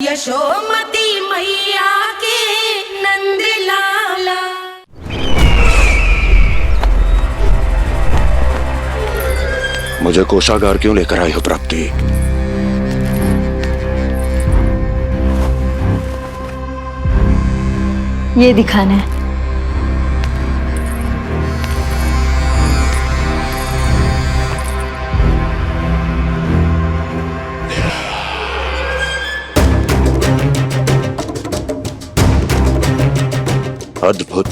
यशोमती मैया के नंद लाला। मुझे कोषागार क्यों लेकर आई हो प्राप्ति? ये दिखाना है। अद्भुत।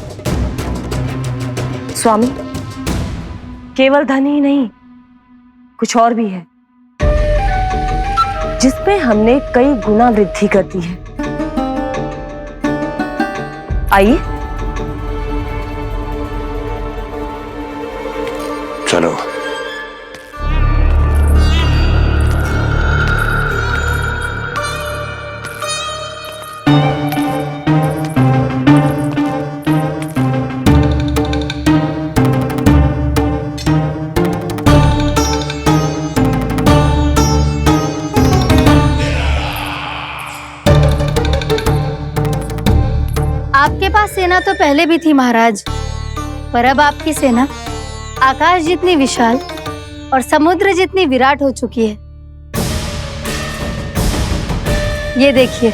स्वामी, केवल धन ही नहीं, कुछ और भी है जिसमें हमने कई गुना वृद्धि कर दी है। आइए चलो। आपके पास सेना तो पहले भी थी महाराज, पर अब आपकी सेना आकाश जितनी विशाल और समुद्र जितनी विराट हो चुकी है। ये देखिए।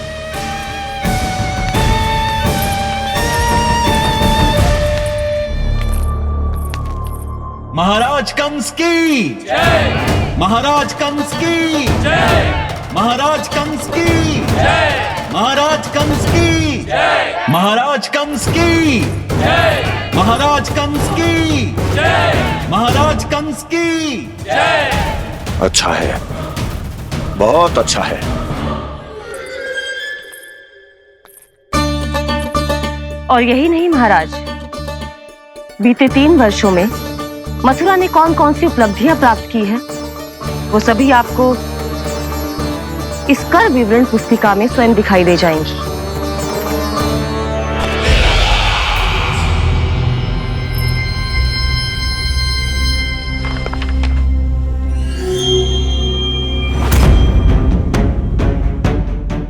महाराज कंस की जय। महाराज कंस की जय। महाराज कंस की जय। महाराज कंस की जय। महाराज कंस की जय। महाराज कंस की जय। महाराज कंस की जय। अच्छा है, बहुत अच्छा है। और यही नहीं महाराज, बीते 3 वर्षों में मथुरा ने कौन कौन सी उपलब्धियां प्राप्त की है, वो सभी आपको इस कर विवरण पुस्तिका में स्वयं दिखाई दे जाएंगी।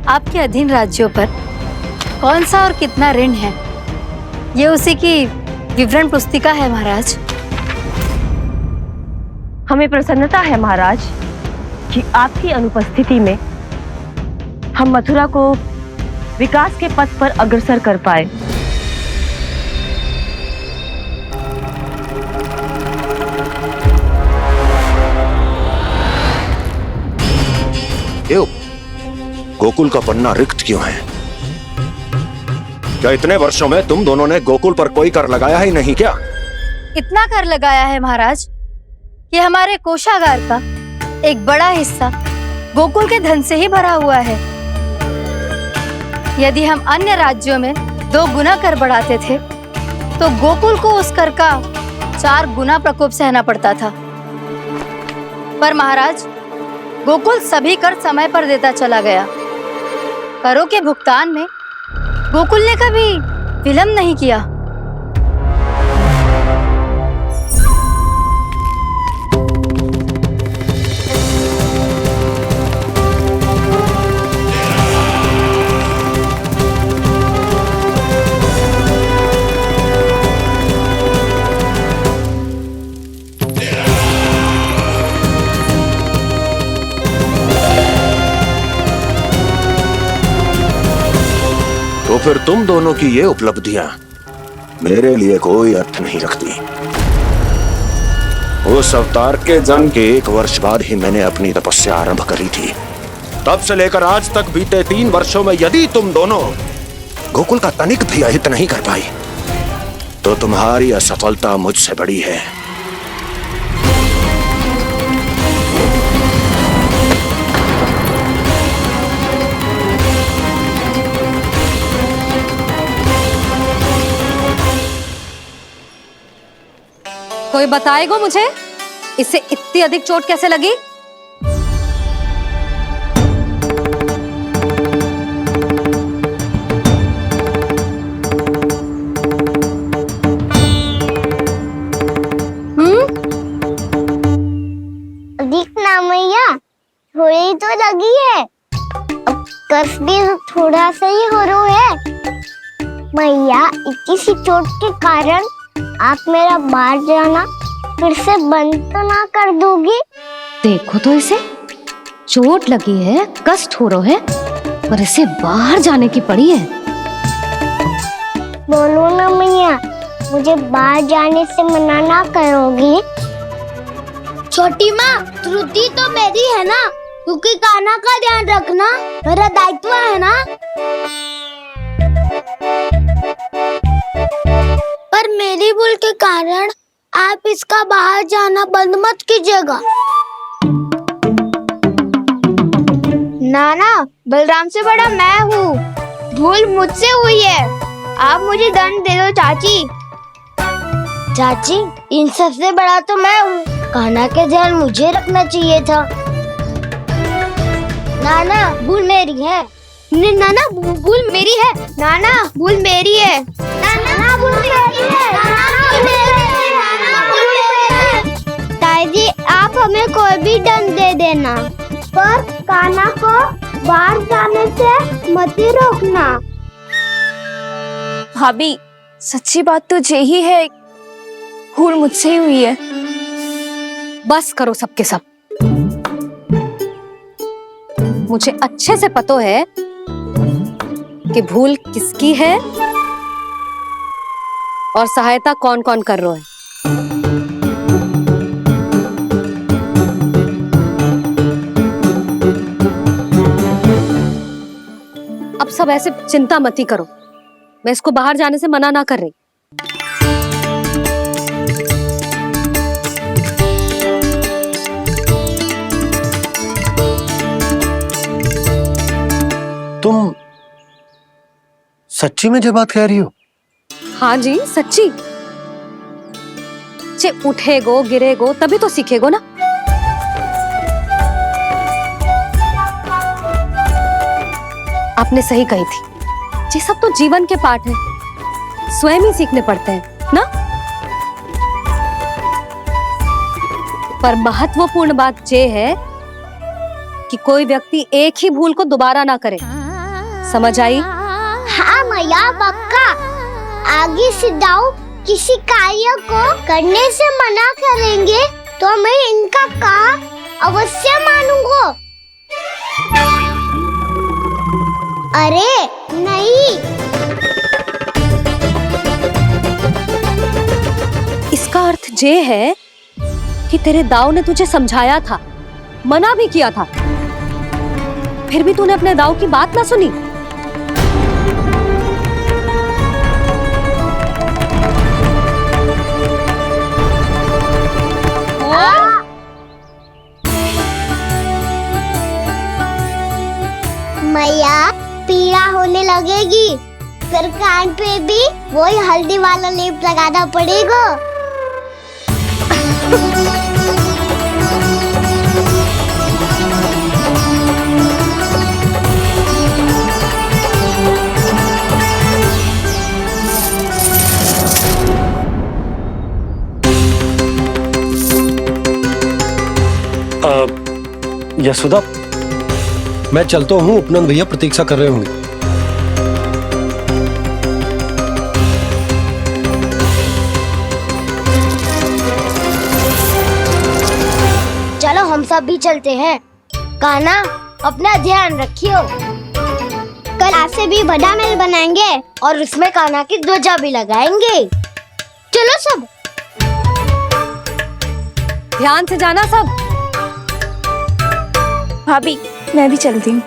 आपके अधीन राज्यों पर कौन सा और कितना ऋण है, ये उसी की विवरण पुस्तिका है महाराज। हमें प्रसन्नता है महाराज कि आपकी अनुपस्थिति में हम मथुरा को विकास के पथ पर अग्रसर कर पाए। क्यों? गोकुल का पन्ना रिक्त क्यों है? क्या इतने वर्षों में तुम दोनों ने गोकुल पर कोई कर लगाया ही नहीं क्या? इतना कर लगाया है महाराज कि हमारे कोषागार का एक बड़ा हिस्सा गोकुल के धन से ही भरा हुआ है। यदि हम अन्य राज्यों में 2 गुना कर बढ़ाते थे तो गोकुल को उस कर का 4 गुना प्रकोप सहना पड़ता था। पर महाराज, गोकुल सभी कर समय पर देता चला गया। करों के भुगतान में गोकुल ने कभी विलंब नहीं किया। तो फिर तुम दोनों की ये उपलब्धियां मेरे लिए कोई अर्थ नहीं रखती। उस अवतार के जन्म के 1 वर्ष बाद ही मैंने अपनी तपस्या आरंभ करी थी। तब से लेकर आज तक बीते 3 वर्षों में यदि तुम दोनों गोकुल का तनिक भी अहित नहीं कर पाई तो तुम्हारी असफलता मुझसे बड़ी है। कोई बताएगा मुझे इसे इतनी अधिक चोट कैसे लगी? अधिक ना मैया, थोड़ी तो लगी है। अब कफ भी ये थोड़ा सा ही हो रहा है। मैया, इतनी सी चोट के कारण आप मेरा बाहर जाना फिर से बंद तो ना कर दोगी? देखो तो इसे, चोट लगी है, कष्ट हो रहा है, पर इसे बाहर जाने की पड़ी है। बोलो ना मैया, मुझे बाहर जाने से मना ना करोगी? छोटी माँ, त्रुटि तो मेरी है ना, क्योंकि कान्हा का ध्यान रखना मेरा दायित्व है ना। पर मेरी भूल के कारण आप इसका बाहर जाना बंद मत कीजिएगा। नाना, बलराम से बड़ा मैं हूँ, भूल मुझसे हुई है, आप मुझे दंड दे दो चाची। चाची, इन सबसे बड़ा तो मैं हूँ, कान्हा के ध्यान मुझे रखना चाहिए था। नाना, भूल मेरी है। नाना, भूल मेरी है। नाना, भूल मेरी है। नाना, भूल मेरी है। ताई जी, आप हमें कोई भी दंड दे देना, पर कान्हा को बाहर जाने से मत ही रोकना। भाभी, सच्ची बात तो यही है, भूल मुझसे ही हुई है। बस करो सबके सब। मुझे अच्छे से पता है कि भूल किसकी है और सहायता कौन कौन कर रहा है। अब सब ऐसे चिंता मत ही करो, मैं इसको बाहर जाने से मना ना कर रही। तुम सच्ची में जो बात कह रही हो? हाँ जी, सच्ची। जे उठेगो गिरेगो तभी तो सीखेगो ना। आपने सही कही थी, ये सब तो जीवन के पाठ है, स्वयं ही सीखने पड़ते हैं ना। पर महत्वपूर्ण बात ये है कि कोई व्यक्ति एक ही भूल को दोबारा ना करे, समझ आई? हाँ मैया, पक्का। आगे से दाऊ किसी कार्य को करने से मना करेंगे तो मैं इनका कहा अवश्य मानूंगा। अरे नहीं, इसका अर्थ ये है कि तेरे दाऊ ने तुझे समझाया था, मना भी किया था, फिर भी तूने अपने दाऊ की बात ना सुनी। मैया, पीड़ा होने लगेगी, फिर कान पे भी वही हल्दी वाला लेप लगाना पड़ेगा। यशोदा, मैं चलता हूँ, उपनंद भैया प्रतीक्षा कर रहे होंगे। चलो हम सब भी चलते हैं। कान्हा, अपना ध्यान रखियो। कल आज से भी बड़ा महल बनाएंगे और उसमें कान्हा की ध्वजा भी लगाएंगे। चलो सब। ध्यान से जाना सब। भाभी, मैं भी चलती हूँ।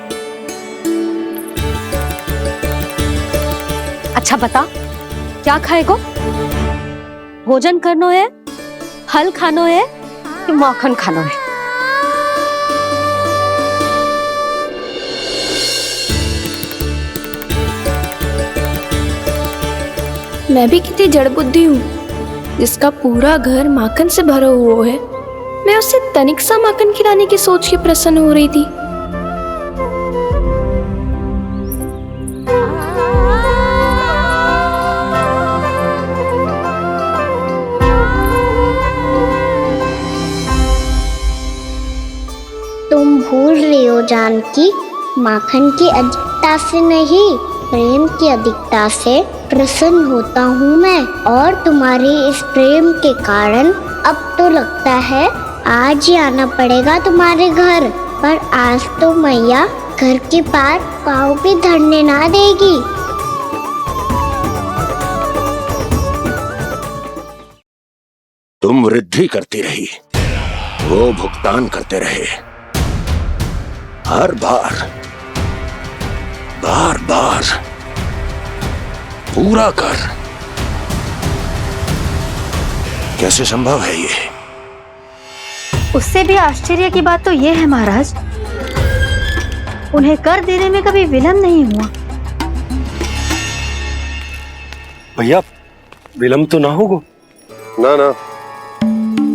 अच्छा बता, क्या खाएगो? भोजन करनो है, फल खानो है कि माखन खानो है? मैं भी कितनी जड़ बुद्धि हूँ, जिसका पूरा घर माखन से भरा हुआ है। मैं उससे तनिक सा माखन खिलाने की सोच के प्रसन्न हो रही थी। तुम भूल रही हो जानकी, माखन की अधिकता से नहीं, प्रेम की अधिकता से प्रसन्न होता हूँ मैं। और तुम्हारे इस प्रेम के कारण अब तो लगता है आज ही आना पड़ेगा तुम्हारे घर। पर आज तो मैया घर के पार पाँव भी धरने ना देगी। तुम वृद्धि करती रही, वो भुगतान करते रहे। हर बार बार बार पूरा कर। कैसे संभव है ये? उससे भी आश्चर्य की बात तो ये है महाराज, उन्हें कर देने में कभी विलंब नहीं हुआ। भैया विलम्ब तो ना होगा? ना ना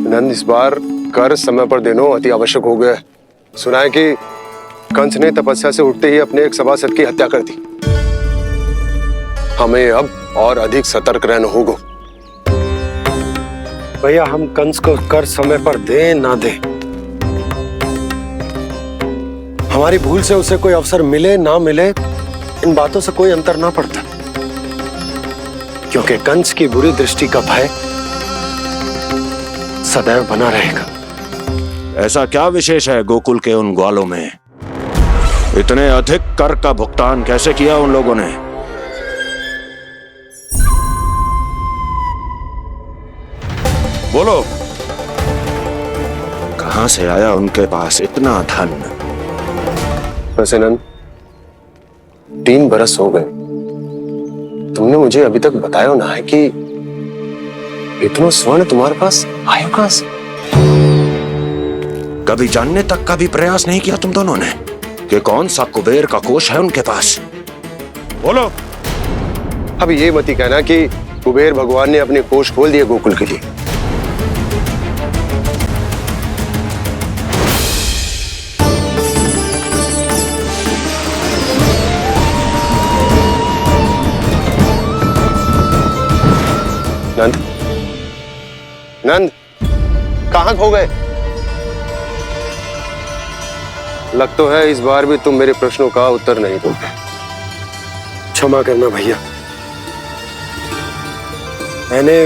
नंद, इस बार कर समय पर देना अति आवश्यक हो गया है। सुना है कि कंस ने तपस्या से उठते ही अपने एक सभासद की हत्या कर दी। हमें अब और अधिक सतर्क रहना होगा। भैया हम कंस को कर समय पर दे ना दे, हमारी भूल से उसे कोई अवसर मिले ना मिले, इन बातों से कोई अंतर ना पड़ता, क्योंकि कंस की बुरी दृष्टि का भय सदैव बना रहेगा। ऐसा क्या विशेष है गोकुल के उन ग्वालों में? इतने अधिक कर का भुगतान कैसे किया उन लोगों ने? बोलो, कहां से आया उनके पास इतना धन? वैसे नंद, 3 बरस हो गए, तुमने मुझे अभी तक बताया ना है कि इतना स्वर्ण तुम्हारे पास आया कहां से? कभी जानने तक का भी प्रयास नहीं किया तुम दोनों ने कि कौन सा कुबेर का कोष है उनके पास? बोलो। अब ये मत ही कहना कि कुबेर भगवान ने अपने कोष खोल दिए गोकुल के लिए। नंद, नंद, कहां खो गए? लग तो है इस बार भी तुम मेरे प्रश्नों का उत्तर नहीं दोगे। क्षमा करना भैया, मैंने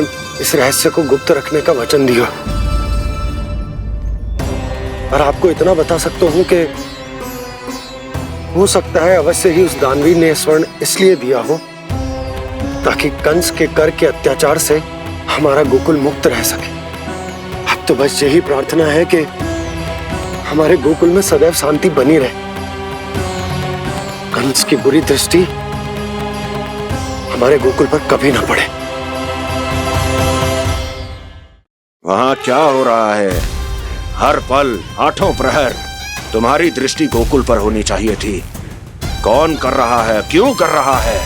इस रहस्य को गुप्त रखने का वचन दिया। और आपको इतना बता सकता हूं कि हो सकता है अवश्य ही उस दानवीर ने स्वर्ण इसलिए दिया हो ताकि कंस के कर के अत्याचार से हमारा गोकुल मुक्त रह सके। अब तो बस यही प्रार्थना है कि हमारे गोकुल में सदैव शांति बनी रहे, कंस की बुरी दृष्टि हमारे गोकुल पर कभी ना पड़े। वहां क्या हो रहा है? हर पल, आठों प्रहर तुम्हारी दृष्टि गोकुल पर होनी चाहिए थी। कौन कर रहा है, क्यों कर रहा है,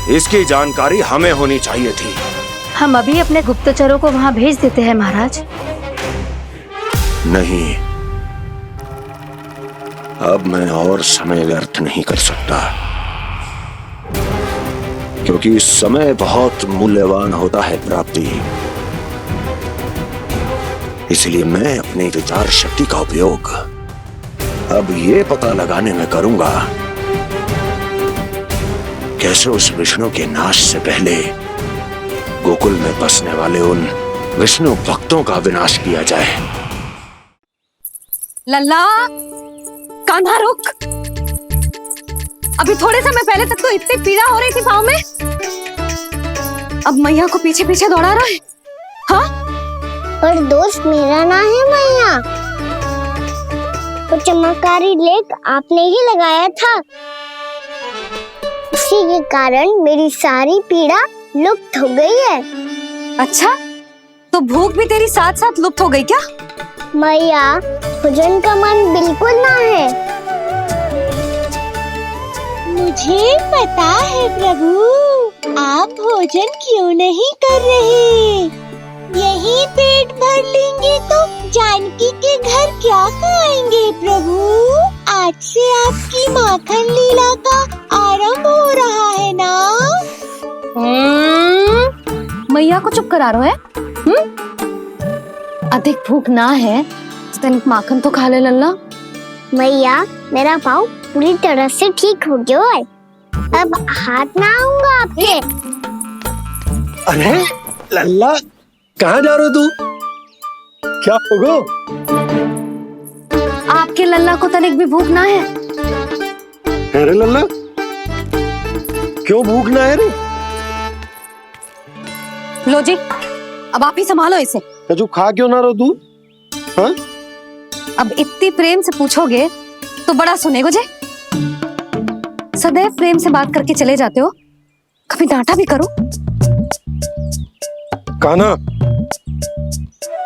इसकी जानकारी हमें होनी चाहिए थी। हम अभी अपने गुप्तचरों को वहां भेज देते हैं महाराज। नहीं, अब मैं और समय व्यर्थ नहीं कर सकता, क्योंकि समय बहुत मूल्यवान होता है प्राप्ति। इसलिए मैं अपनी विचार शक्ति का उपयोग अब ये पता लगाने में करूंगा कैसे उस विष्णु के नाश से पहले गोकुल में बसने वाले उन विष्णु भक्तों का विनाश किया जाए। लल्ला, कान्हा रुक। अभी थोड़े समय पहले तक तो इतनी पीड़ा हो रही थी पाँव में, अब मैया को पीछे पीछे दौड़ा रहा है। हाँ? पर दोष मेरा ना है मैया, वो चमत्कारी लेख आपने ही लगाया था, उसी के कारण मेरी सारी पीड़ा लुप्त हो गई है। अच्छा, तो भूख भी तेरी साथ साथ लुप्त हो गई क्या? मैया, भोजन का मन बिल्कुल ना है। मुझे पता है प्रभु, आप भोजन क्यों नहीं कर रहे। यही पेट भर लेंगे तो जानकी के घर क्या खाएंगे प्रभु। आज से आपकी माखन लीला का आरंभ हो रहा है ना। मैया को चुप करा रहे है? अधिक भूख ना है तो तनिक माखन तो खा ले लल्ला। मैया, मेरा पाँव पूरी तरह से ठीक हो गया है, तब हाथ ना आऊंगा आपके। अरे लल्ला, कहाँ जा रहे हो तू? क्या होगो? आपके लल्ला को तनिक भी भूख ना है? अरे लल्ला, क्यों भूख ना है रे? लो जी, अब आप ही संभालो इसे। तू खा क्यों ना रहो तू? हाँ? अब इतनी प्रेम से पूछोगे तो बड़ा सुनेगो जे। सदैव प्रेम से बात करके चले जाते हो, कभी डांटा भी करो। कान्हा,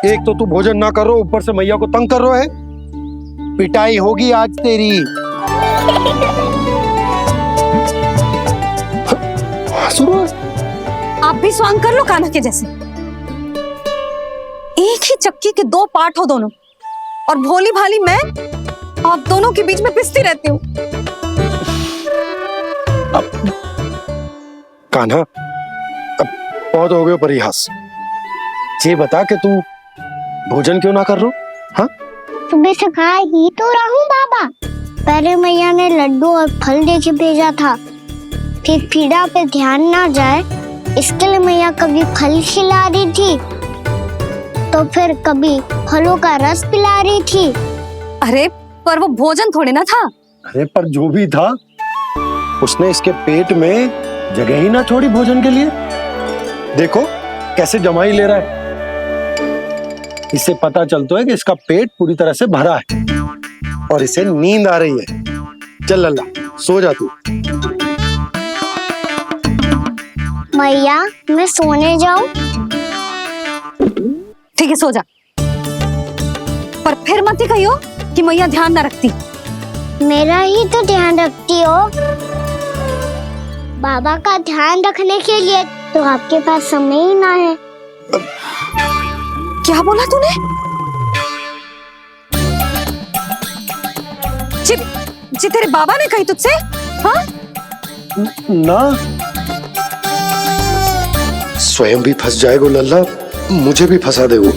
एक तो तू भोजन ना करो, ऊपर से मैया को तंग कर रहा है। पिटाई होगी आज तेरी। आप भी स्वांग कर लो कान्हा के जैसे। एक ही चक्की के दो पार्ट हो दोनों, और भोली भाली मैं आप दोनों के बीच में पिसती रहती हूँ। कान्हा, अब बहुत हो गए परिहास। ये बता कि तू भोजन क्यों ना कर रो? हाँ? सुबह से खा ही तो रहूं बाबा। पहले मैया ने लड्डू और फल देके भेजा था, फिर पीड़ा पे ध्यान ना जाए इसके लिए मैया कभी फल खिला रही थी तो फिर कभी फलों का रस पिला रही थी। अरे पर वो भोजन थोड़े ना था। अरे पर जो भी था, उसने इसके पेट में जगह ही ना छोड़ी भोजन के लिए। देखो कैसे जमाई ले रहा है। इससे पता चलता है कि इसका पेट पूरी तरह से भरा है और इसे नींद आ रही है। चल लल्ला, सो जा तू। मैया, मैं सोने जाऊं? ठीक है, सो जा, पर फिर मत ही कहियो कि मैया ध्यान ना रखती। मेरा ही तो ध्यान रखती हो। बाबा का ध्यान रखने के लिए तो आपके पास समय ही ना है। क्या बोला तूने? जी तेरे बाबा ने कही तुझसे? हाँ? ना, स्वयं भी फंस जाएगो लल्ला, मुझे भी फंसा देगो।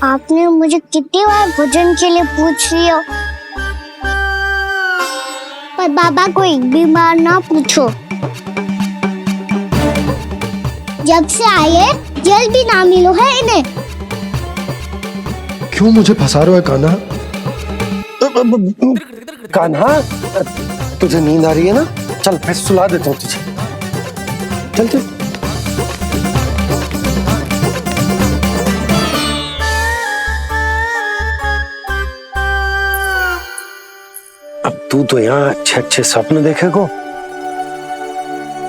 आपने मुझे कितनी बार भोजन के लिए पूछ लिया, पर बाबा को एक भी बार ना पूछो। जब से आए जल भी ना मिलो है इन्हें। क्यों मुझे फंसा रहा है कान्हा? कान्हा, तुझे नींद आ रही है ना? चल मैं सुला देता हूँ तुझे। चल चल। अब तू तो यहाँ अच्छे अच्छे सपने देखेगो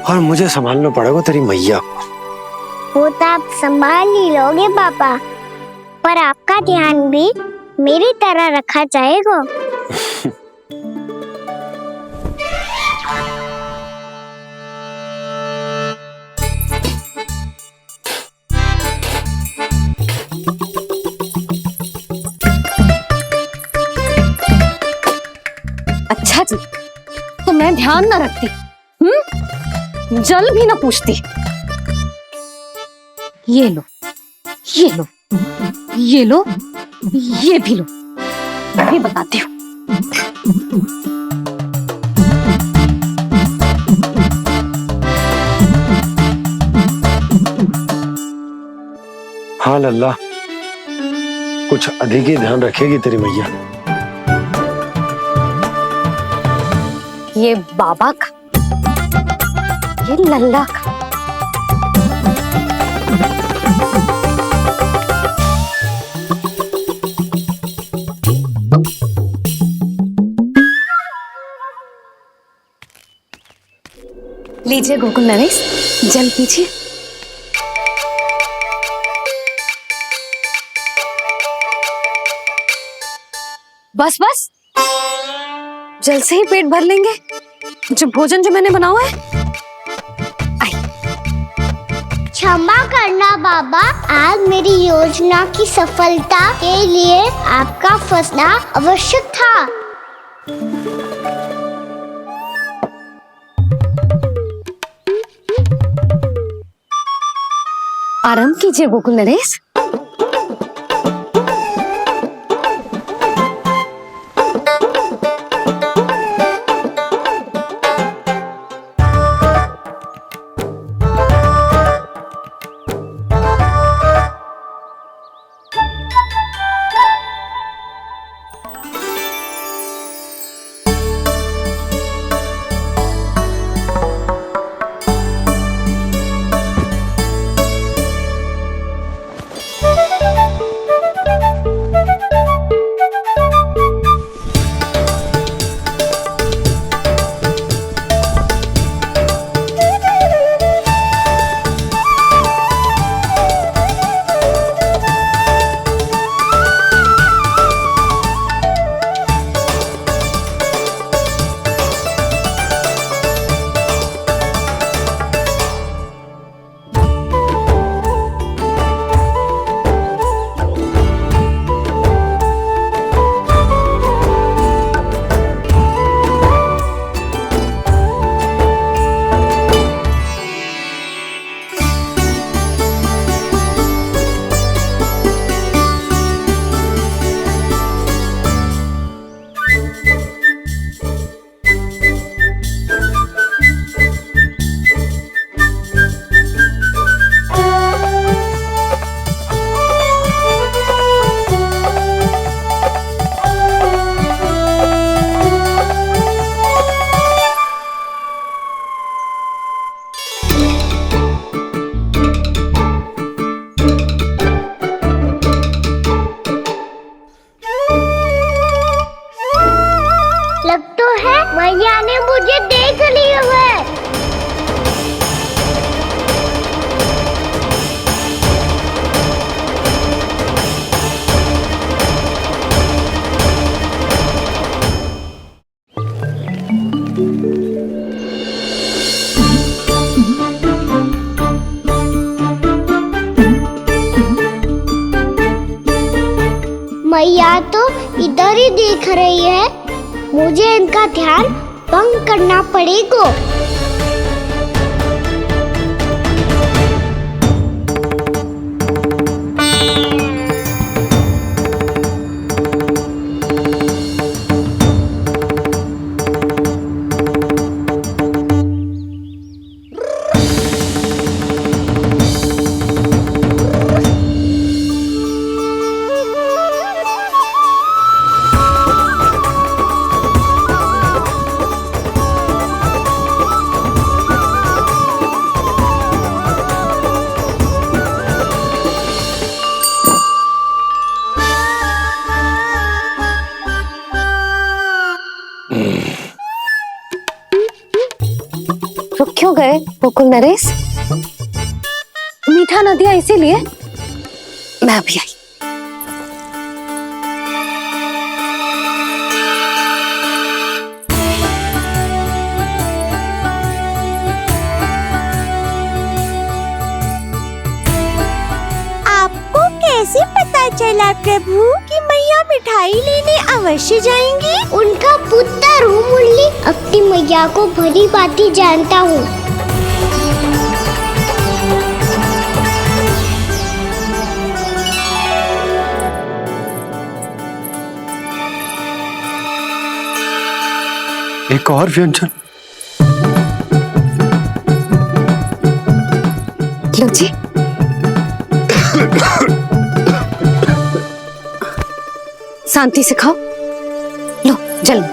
और मुझे संभालना पड़ेगा तेरी मैया को। वो तो आप संभाल ही लोगे पापा, पर आपका ध्यान भी मेरी तरह रखा जाएगा। अच्छा जी, तो मैं ध्यान ना रखती, जल भी ना पूछती। ये लो, ये लो, ये लो, ये भी लो, मैं भी बताती हूँ। हाँ लल्ला, कुछ अधिक ही ध्यान रखेगी तेरी मैया। ये बाबा का, ये लल्ला का। लीजिए गोकुल नरेश, जल पीजिए। बस बस, जल से ही पेट भर लेंगे। जो भोजन जो मैंने बनाया है। क्षमा करना बाबा, आज मेरी योजना की सफलता के लिए आपका फंसना आवश्यक था। आराम कीजिए गोकुल नरेश। है मैया ने मुझे देख लिया है। मैया तो इधर ही देख रही है, मुझे इनका ध्यान भंग करना पड़ेगा। रुक क्यों गए गोकुल नरेश? मीठा न दिया इसीलिए मैं अभी आई। आपको कैसे पता चला प्रभु कि मैया मिठाई लेने अवश्य जाएंगी? उनका पुत्र हूँ मुरली, अपनी मैया को भली भांति जानता हूँ। एक और व्यंजन। लो जी। शांति से खाओ। लो जल।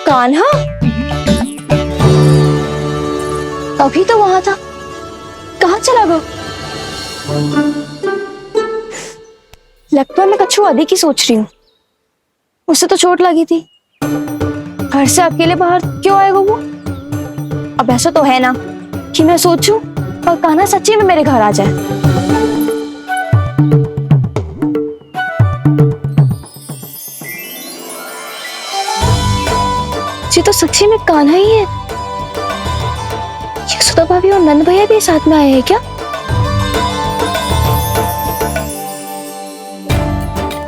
कान्हा अभी तो वहां था, कहाँ चला गया? लगता है मैं कच्छू आदि की सोच रही हूँ। उसे तो चोट लगी थी, घर से अकेले बाहर क्यों आएगा वो? अब ऐसा तो है ना कि मैं सोचूं और कान्हा सच्ची में मेरे घर आ जाए। ये तो सच्ची में कान्हा ही है। यशोदा भाभी और नंद भैया भी साथ में आए हैं क्या?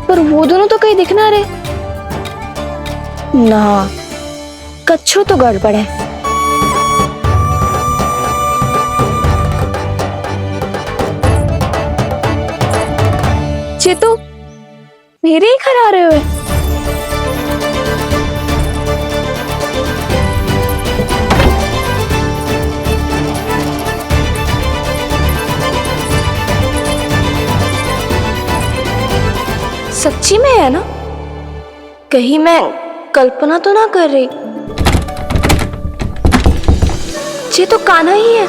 पर वो दोनों तो कहीं दिख ना रहे। ना, कच्छू तो गड़बड़ है। ये तो मेरे ही घर आ रहे हुए। सच्ची में है ना? कहीं मैं कल्पना तो ना कर रही? ये तो कान्हा ही है।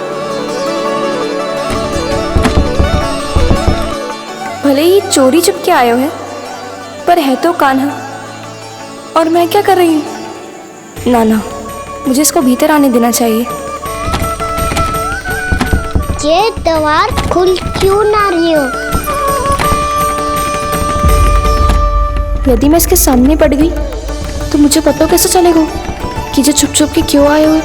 भले ही चोरी चुपके आए हो है, पर है तो कान्हा। और मैं क्या कर रही हूँ? ना ना, मुझे इसको भीतर आने देना चाहिए। ये द्वार खुल क्यों ना रही हो? यदि मैं इसके सामने पड़ गई तो मुझे पता कैसे चलेगा कि ये छुप छुप के क्यों आए हुए?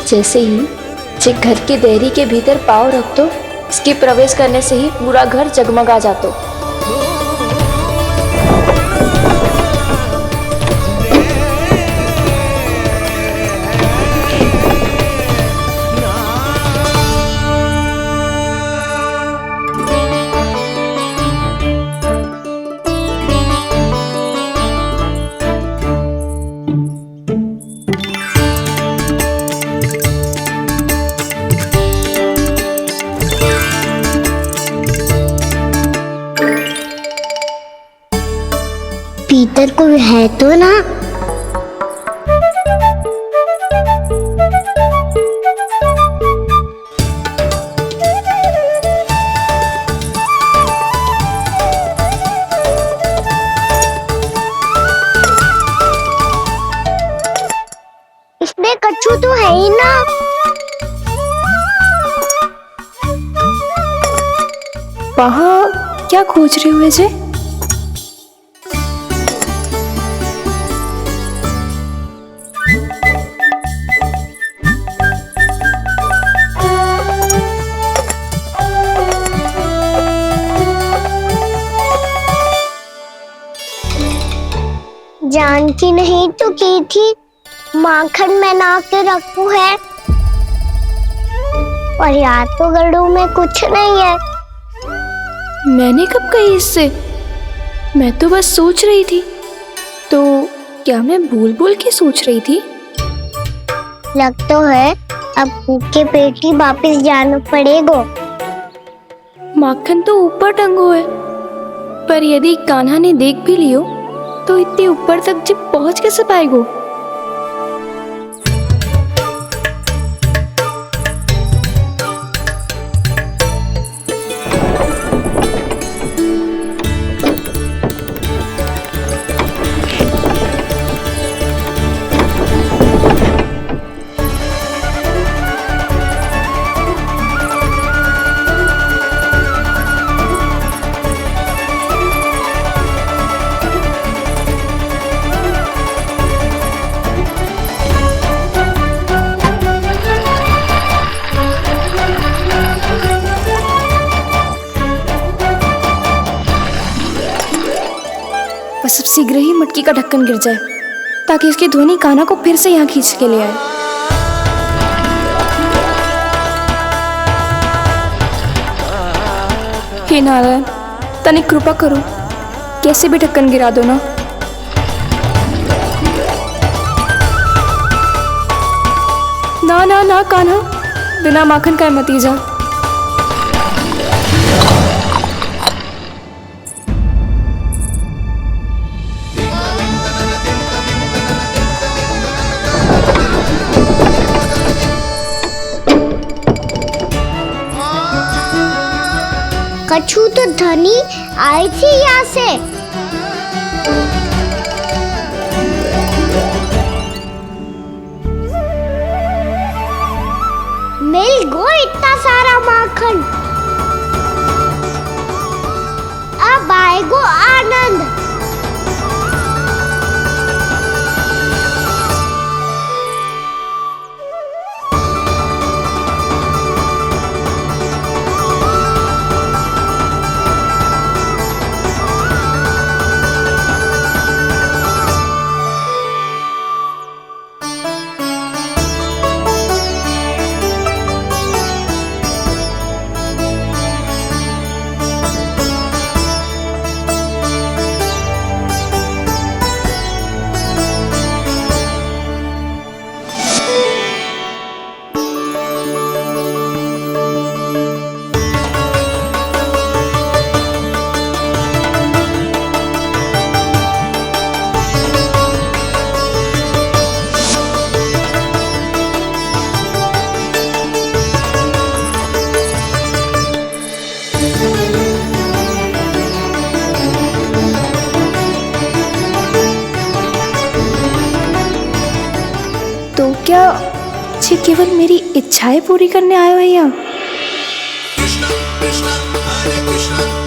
जैसे ही जे घर की देहरी के भीतर पाँव रख दो, इसके प्रवेश करने से ही पूरा घर जगमगा जातो। भीतर कोई है तो ना? इसमें कच्छू तो है ही ना। वहाँ क्या खोज रहे हुए जे? जानकी नहीं तो की थी माखन में ना के रखू है, और याद तो गड़ू में कुछ नहीं है। मैंने कब कही इससे? मैं तो बस सोच रही थी। तो क्या मैं भूल भूल के सोच रही थी? लग तो है अब भूखे पेट ही वापिस जाना पड़ेगा। माखन तो ऊपर टंगो है, पर यदि कान्हा ने देख भी लियो तो इतने ऊपर तक जब पहुंच कैसे पाएगो? बस अब शीघ्र ही मटकी का ढक्कन गिर जाए ताकि इसकी ध्वनि कान्हा को फिर से यहाँ खींच के ले आए। हे नारायण, तनिक कृपा करो, कैसे भी ढक्कन गिरा दो ना। ना ना ना कान्हा, बिना माखन का मत ही जा। कच्छू तो धनी आई थी यहाँ से। मिल गो इतना सारा माखन, अब आएगो आनंद। तो क्या ये केवल मेरी इच्छाएं पूरी करने आए हो यहाँ? Krishna, Krishna, Hare Krishna.